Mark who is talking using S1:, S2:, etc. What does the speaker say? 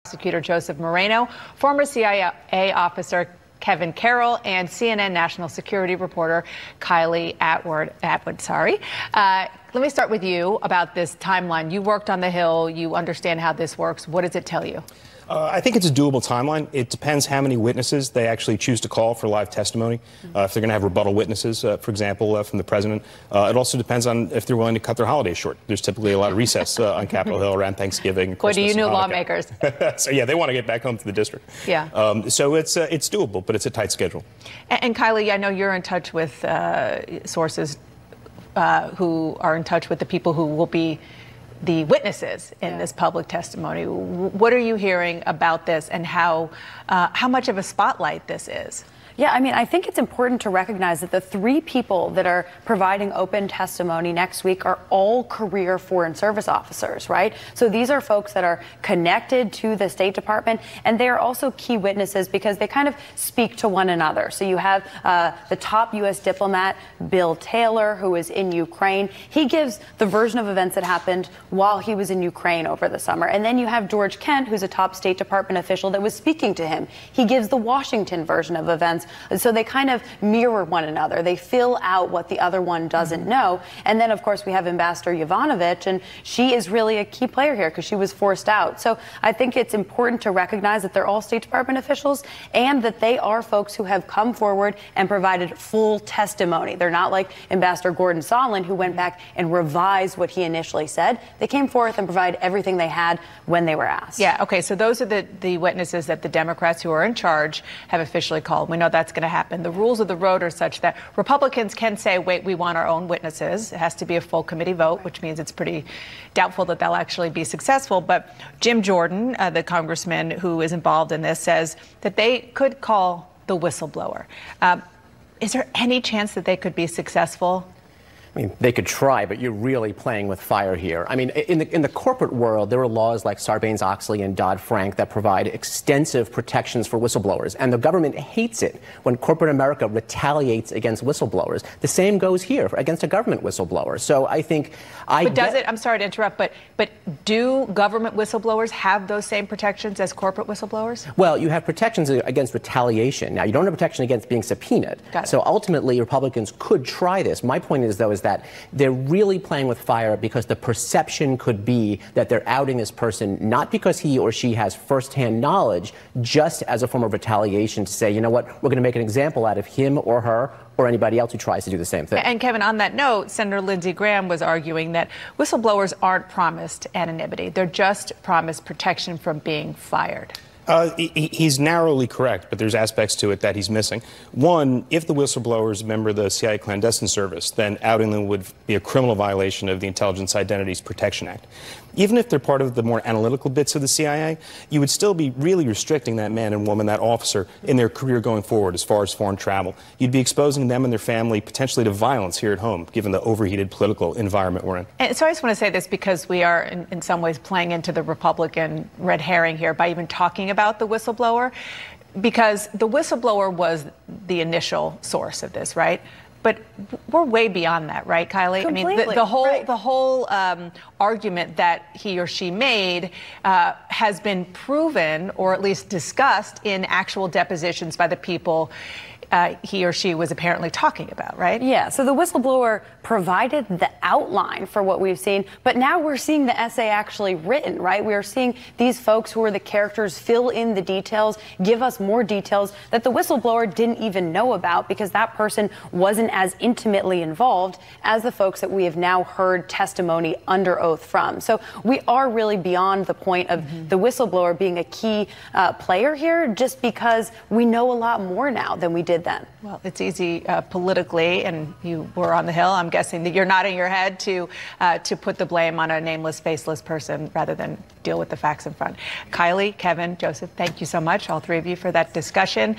S1: Prosecutor Joseph Moreno, former CIA officer Kevin Carroll, and CNN national security reporter Kylie Atwood. Let me start with you about this timeline. You worked on the Hill. You understand how this works. What does it tell you?
S2: I think it's a doable timeline. It depends how many witnesses they actually choose to call for live testimony. If they're going to have rebuttal witnesses, for example, from the president. It also depends on if they're willing to cut their holidays short. There's typically a lot of recess on Capitol Hill around Thanksgiving.
S1: What do you new lawmakers?
S2: So yeah, they want to get back home to the district.
S1: Yeah.
S2: So it's doable, but it's a tight schedule.
S1: And Kylie, I know you're in touch with sources who are in touch with the people who will be the witnesses in this public testimony. What are you hearing about this, and how much of a spotlight this is?
S3: Yeah, I mean, I think it's important to recognize that the three people that are providing open testimony next week are all career Foreign Service officers, right? So these are folks that are connected to the State Department, and they are also key witnesses because they kind of speak to one another. So you have the top U.S. diplomat, Bill Taylor, who is in Ukraine. He gives the version of events that happened while he was in Ukraine over the summer. And then you have George Kent, who's a top State Department official that was speaking to him. He gives the Washington version of events. So they kind of mirror one another. They fill out what the other one doesn't know. And then, of course, we have Ambassador Yovanovitch, and she is really a key player here because she was forced out. So I think it's important to recognize that they're all State Department officials and that they are folks who have come forward and provided full testimony. They're not like Ambassador Gordon Sondland, who went back and revised what he initially said. They came forth and provided everything they had when they were asked.
S1: Yeah, okay, so those are the witnesses that the Democrats who are in charge have officially called. We know that's going to happen. The rules of the road are such that Republicans can say, wait, we want our own witnesses. It has to be a full committee vote, which means it's pretty doubtful that they'll actually be successful. But Jim Jordan, the congressman who is involved in this, says that they could call the whistleblower. Is there any chance that they could be successful?
S4: I mean, they could try, but you're really playing with fire here. I mean, in the corporate world, there are laws like Sarbanes-Oxley and Dodd-Frank that provide extensive protections for whistleblowers, and the government hates it when corporate America retaliates against whistleblowers. The same goes here against a government whistleblower. So I think
S1: I'm sorry to interrupt, but do government whistleblowers have those same protections as corporate whistleblowers?
S4: Well, you have protections against retaliation. Now, you don't have protection against being subpoenaed. So ultimately, Republicans could try this. My point is, though, is that they're really playing with fire because the perception could be that they're outing this person not because he or she has firsthand knowledge, just as a form of retaliation to say, you know what, we're going to make an example out of him or her or anybody else who tries to do the same thing.
S1: And Kevin, on that note, Senator Lindsey Graham was arguing that whistleblowers aren't promised anonymity. They're just promised protection from being fired.
S2: He's narrowly correct, but there's aspects to it that he's missing. One, if the whistleblower is a member of the CIA clandestine service, then outing them would be a criminal violation of the Intelligence Identities Protection Act. Even if they're part of the more analytical bits of the CIA, you would still be really restricting that man and woman, that officer, in their career going forward as far as foreign travel. You'd be exposing them and their family potentially to violence here at home, given the overheated political environment we're in.
S1: And so I just want to say this because we are, in some ways, playing into the Republican red herring here by even talking about the whistleblower, because the whistleblower was the initial source of this, right? But we're way beyond that, right, Kylie?
S3: Completely.
S1: I mean, the whole argument that he or she made has been proven, or at least discussed, in actual depositions by the people he or she was apparently talking about, right?
S3: Yeah, so the whistleblower provided the outline for what we've seen, but now we're seeing the essay actually written, right? We are seeing these folks who are the characters fill in the details, give us more details that the whistleblower didn't even know about because that person wasn't as intimately involved as the folks that we have now heard testimony under oath from. So we are really beyond the point of the whistleblower being a key player here, just because we know a lot more now than we did then.
S1: Well, it's easy politically, and you were on the Hill. I'm guessing that you're nodding your head to put the blame on a nameless, faceless person rather than deal with the facts in front. Kylie, Kevin, Joseph, thank you so much, all three of you, for that discussion.